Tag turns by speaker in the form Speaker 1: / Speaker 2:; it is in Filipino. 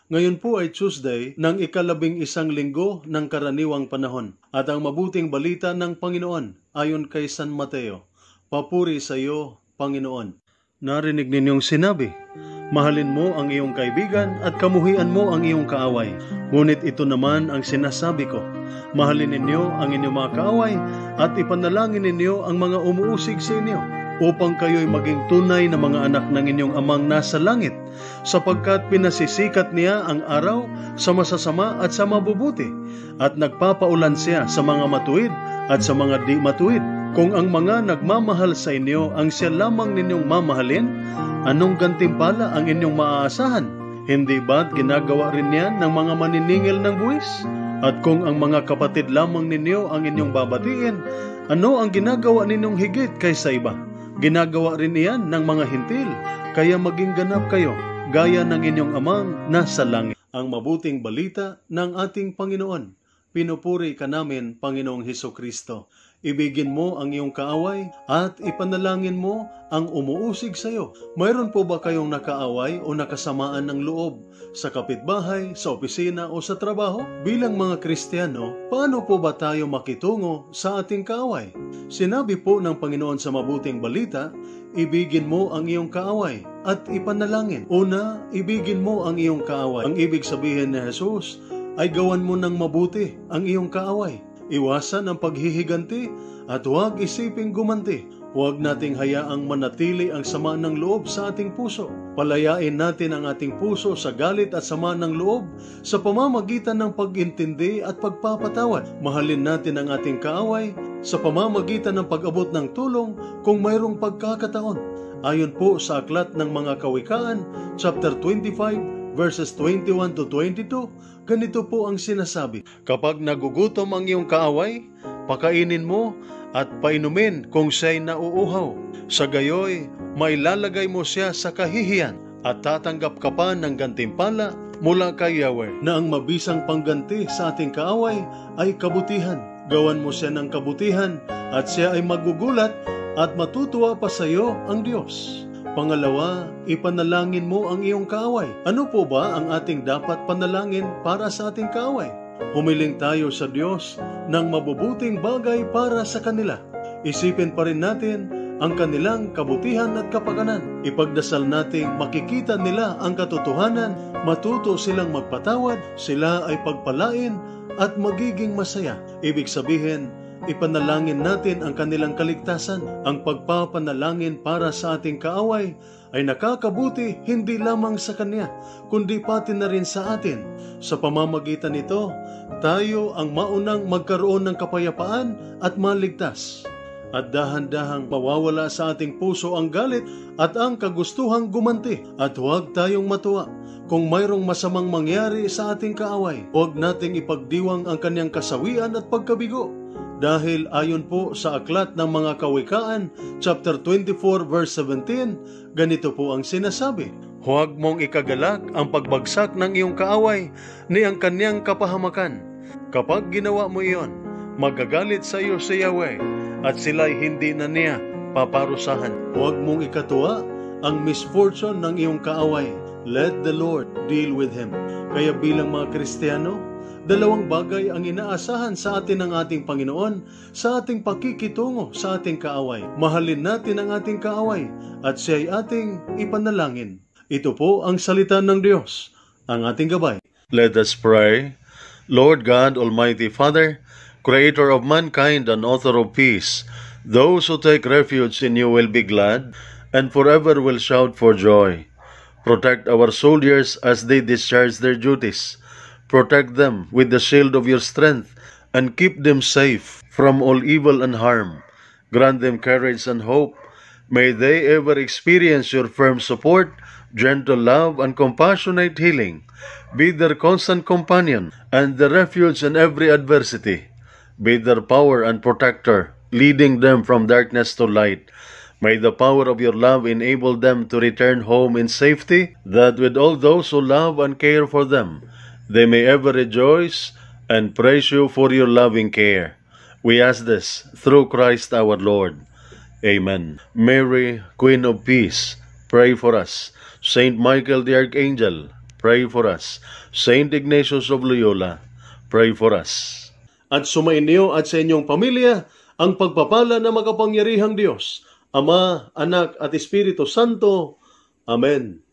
Speaker 1: Ngayon po ay Tuesday ng ika-11 linggo ng karaniwang panahon at ang mabuting balita ng Panginoon ayon kay San Mateo. Papuri sa iyo, Panginoon. Narinig ninyong sinabi, mahalin mo ang iyong kaibigan at kamuhian mo ang iyong kaaway. Ngunit ito naman ang sinasabi ko, mahalin ninyo ang inyong mga kaaway at ipanalangin ninyo ang mga umuusig sa inyo, upang kayo'y maging tunay na mga anak ng inyong amang nasa langit, sapagkat pinasisikat niya ang araw sa masasama at sa mabubuti, at nagpapaulan siya sa mga matuwid at sa mga di matuwid. Kung ang mga nagmamahal sa inyo ang siya lamang ninyong mamahalin, anong gantimpala ang inyong maaasahan? Hindi ba't ginagawa rin yan ng mga maniningil ng buwis? At kung ang mga kapatid lamang ninyo ang inyong babatiin, ano ang ginagawa ninyong higit kaysa iba? Ginagawa rin iyan ng mga hintil, kaya maging ganap kayo, gaya ng inyong amang nasa langit. Ang mabuting balita ng ating Panginoon. Pinupuri ka namin, Panginoong Hesukristo. Ibigin mo ang iyong kaaway at ipanalangin mo ang umuusig sa iyo. Mayroon po ba kayong nakaaway o nakasamaan ng loob sa kapitbahay, sa opisina o sa trabaho? Bilang mga Kristiyano, paano po ba tayo makitungo sa ating kaaway? Sinabi po ng Panginoon sa mabuting balita, ibigin mo ang iyong kaaway at ipanalangin. Una, ibigin mo ang iyong kaaway. Ang ibig sabihin ni Jesus ay gawan mo ng mabuti ang iyong kaaway. Iwasan ang paghihiganti at huwag isiping gumanti. Huwag nating hayaang manatili ang sama ng loob sa ating puso. Palayain natin ang ating puso sa galit at sama ng loob sa pamamagitan ng pag-intindi at pagpapatawad. Mahalin natin ang ating kaaway sa pamamagitan ng pag-abot ng tulong kung mayroong pagkakataon. Ayon po sa Aklat ng Mga Kawikaan, chapter 25, verses 21 to 22, ganito po ang sinasabi, kapag nagugutom ang iyong kaaway, pakainin mo at painumin kung siya'y nauuhaw. Sa gayoy, mailalagay mo siya sa kahihiyan at tatanggap ka pa ng gantimpala mula kay Yahweh, na ang mabisang pangganti sa ating kaaway ay kabutihan. Gawan mo siya ng kabutihan at siya ay magugulat at matutuwa pa sa iyo ang Diyos. Pangalawa, ipanalangin mo ang iyong kaaway. Ano po ba ang ating dapat panalangin para sa ating kaaway? Humiling tayo sa Diyos ng mabubuting bagay para sa kanila. Isipin pa rin natin ang kanilang kabutihan at kapakanan. Ipagdasal nating makikita nila ang katotohanan, matuto silang magpatawad, sila ay pagpalain at magiging masaya. Ibig sabihin, ipanalangin natin ang kanilang kaligtasan. Ang pagpapanalangin para sa ating kaaway ay nakakabuti hindi lamang sa kanya, kundi pati na rin sa atin. Sa pamamagitan nito, tayo ang maunang magkaroon ng kapayapaan at maligtas. At dahan-dahang mawawala sa ating puso ang galit at ang kagustuhang gumanti. At huwag tayong matuwa kung mayroong masamang mangyari sa ating kaaway. Huwag nating ipagdiwang ang kanyang kasawian at pagkabigo. Dahil ayon po sa Aklat ng Mga Kawikaan, chapter 24, verse 17, ganito po ang sinasabi, huwag mong ikagalak ang pagbagsak ng iyong kaaway ni ang kanyang kapahamakan. Kapag ginawa mo iyon, magagalit sa iyo si Yahweh at sila'y hindi na niya paparusahan. Huwag mong ikatuwa ang misfortune ng iyong kaaway. Let the Lord deal with him. Kaya bilang mga Kristiyano, dalawang bagay ang inaasahan sa atin ng ating Panginoon sa ating pakikitungo sa ating kaaway. Mahalin natin ang ating kaaway at siya'y ating ipanalangin. Ito po ang salita ng Diyos, ang ating gabay. Let us pray. Lord God, Almighty Father, Creator of mankind and author of peace, those who take refuge in you will be glad and forever will shout for joy. Protect our soldiers as they discharge their duties. Protect them with the shield of your strength and keep them safe from all evil and harm. Grant them courage and hope. May they ever experience your firm support, gentle love, and compassionate healing. Be their constant companion and the refuge in every adversity. Be their power and protector, leading them from darkness to light. May the power of your love enable them to return home in safety, that with all those who love and care for them, they may ever rejoice and praise you for your loving care. We ask this through Christ our Lord. Amen. Mary, Queen of Peace, pray for us. Saint Michael the Archangel, pray for us. Saint Ignatius of Loyola, pray for us. At sumainyo at sa inyong pamilya ang pagpapala na makapangyarihang Diyos, Ama, Anak at Espiritu Santo. Amen.